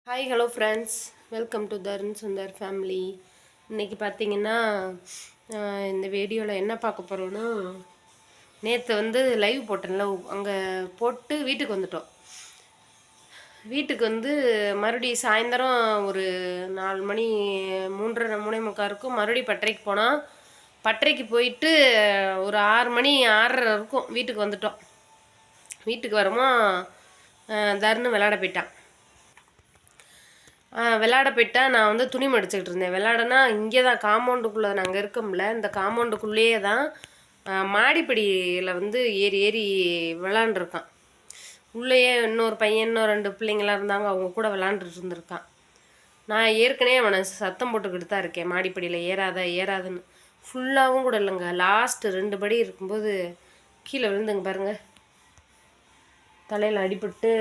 Hi hello friends, welcome to Tarun Sundar family. இன்றைக்கி பார்த்தீங்கன்னா இந்த வீடியோவில் என்ன பார்க்க போகிறோன்னா, நேற்று வந்து லைவ் போட்டேன்ல, அங்கே போட்டு வீட்டுக்கு வந்துட்டோம். வீட்டுக்கு வந்து மறுபடியும் சாயந்தரம் ஒரு 4 மணி 3:30 3:45 இருக்கும். மறுபடியும் பட்டறைக்கு போனால், பட்டறைக்கு போயிட்டு ஒரு 6 மணி 6:30 இருக்கும் வீட்டுக்கு வந்துட்டோம். வீட்டுக்கு வரமோ தருண் விளையாட போயிட்டான். விளாட போயிட்டா நான் வந்து துணி மடிச்சுக்கிட்டு இருந்தேன். விளாடனா இங்கே தான் காம்பவுண்டுக்குள்ளே நாங்கள் இருக்கோம்ல, இந்த காம்பவுண்டுக்குள்ளேயே தான் மாடிப்படியில் வந்து ஏறி ஏறி விளாண்டுருக்கான். உள்ளேயே இன்னொரு பையன் இன்னும் 2 பிள்ளைங்களாம் இருந்தாங்க, அவங்க கூட விளாண்டுட்டு இருந்திருக்கான். நான் ஏற்கனவே அவனை சத்தம் போட்டுக்கிட்டு தான் இருக்கேன், மாடிப்படியில் ஏறாத ஏறாதுன்னு. ஃபுல்லாகவும் கூட இல்லைங்க, லாஸ்ட்டு 2 படி இருக்கும்போது கீழே விழுந்துங்க பாருங்கள். தலையில் அடிபட்டு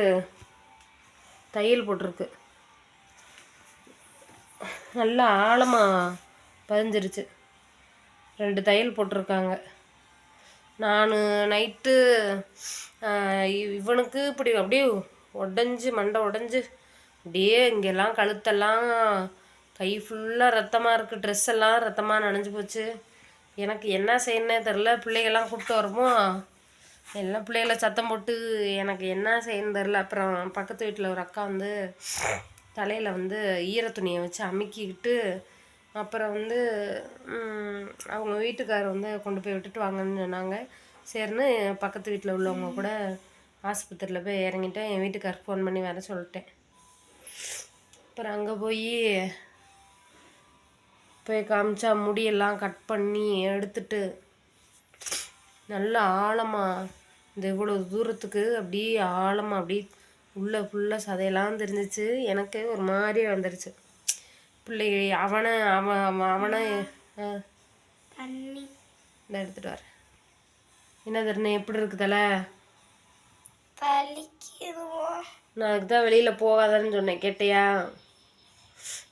தையல் போட்டிருக்கு. நல்லா ஆழமாக பதிஞ்சிருச்சு. 2 தையல் போட்டிருக்காங்க. நான் நைட்டு இவனுக்கு இப்படி அப்படியே உடஞ்சி மண்டை உடஞ்சி அப்படியே இங்கெல்லாம் கழுத்தெல்லாம் கை ஃபுல்லாக ரத்தமாக இருக்குது. ட்ரெஸ் எல்லாம் ரத்தமாக நனைஞ்சு போச்சு. எனக்கு என்ன செய்யணுன்னே தெரில. பிள்ளைகள்லாம் கூப்பிட்டு வரமோ எல்லாம் பிள்ளைகளை சத்தம் போட்டு எனக்கு என்ன செய்யணுன்னு தெரில. அப்புறம் பக்கத்து வீட்டில் ஒரு அக்கா வந்து தலையில் வந்து ஈரத்துணியை வச்சு அமுக்கிக்கிட்டு, அப்புறம் வந்து அவங்க வீட்டுக்காரர் வந்து கொண்டு போய் விட்டுட்டு வாங்கன்னு சொன்னாங்க. சரின்னு பக்கத்து வீட்டில் உள்ளவங்க கூட ஆஸ்பத்திரியில் போய் இறங்கிட்டேன். என் வீட்டுக்காரருக்கு ஃபோன் பண்ணி வர சொல்லிட்டேன். அப்புறம் அங்கே போய் காமிச்சா முடியெல்லாம் கட் பண்ணி எடுத்துட்டு நல்லா ஆழமாக இந்த இவ்வளோ தூரத்துக்கு அப்படியே ஆழமாக அப்படியே உள்ளே ஃபுல்லாக சதையெல்லாம் தெரிஞ்சிச்சு. எனக்கு ஒரு மாதிரியே வந்துடுச்சு. பிள்ளை அவனை இந்த எடுத்துகிட்டு வர என்ன தருணே எப்படி இருக்குதல? நான் அதுக்கு தான் வெளியில் போகாதன்னு சொன்னேன், கேட்டியா?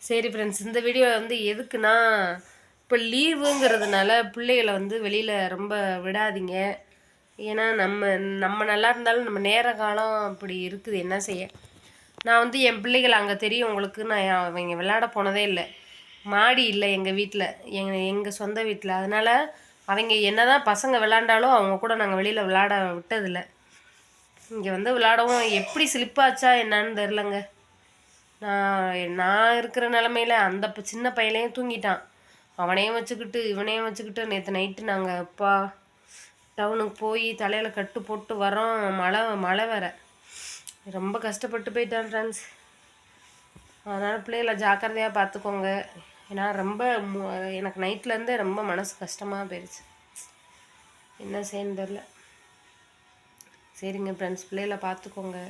சரி ஃப்ரெண்ட்ஸ், இந்த வீடியோ வந்து எதுக்குன்னா, இப்போ லீவுங்கிறதுனால பிள்ளைகளை வந்து வெளியில் ரொம்ப விடாதீங்க. ஏன்னா நம்ம நல்லா இருந்தாலும் நம்ம நேர காலம் அப்படி இருக்குது, என்ன செய்ய. நான் வந்து என் பிள்ளைகள் அங்கே தெரியும் உங்களுக்கு, நான் அவங்க விளையாட போனதே இல்லை. மாடி இல்லை எங்கள் வீட்டில், எங்கள் சொந்த வீட்டில். அதனால் அவங்க என்ன தான் பசங்க விளாண்டாலும் அவங்க கூட நாங்கள் வெளியில் விளையாட விட்டதில்லை. இங்கே வந்து விளையாடவும் எப்படி ஸ்லிப்பாச்சா என்னான்னு தெரிலங்க. நான் இருக்கிற நிலமையில அந்த சின்ன பையனையும் தூங்கிட்டான். அவனையும் வச்சுக்கிட்டு இவனையும் வச்சுக்கிட்டு நேற்று நைட்டு நாங்கள் அப்பா டவுனுக்கு போய் தலையில் கட்டு போட்டு வரோம். மழை வர ரொம்ப கஷ்டப்பட்டு போயிட்டான் ஃப்ரெண்ட்ஸ். அதனால் பிள்ளைகளை ஜாக்கிரதையாக பார்த்துக்கோங்க. ஏன்னா ரொம்ப எனக்கு நைட்லேருந்தே ரொம்ப மனசு கஷ்டமாக போயிடுச்சு. என்ன செய்யன்னு தெரில. சரிங்க ஃப்ரெண்ட்ஸ், பிள்ளைகளை பார்த்துக்கோங்க.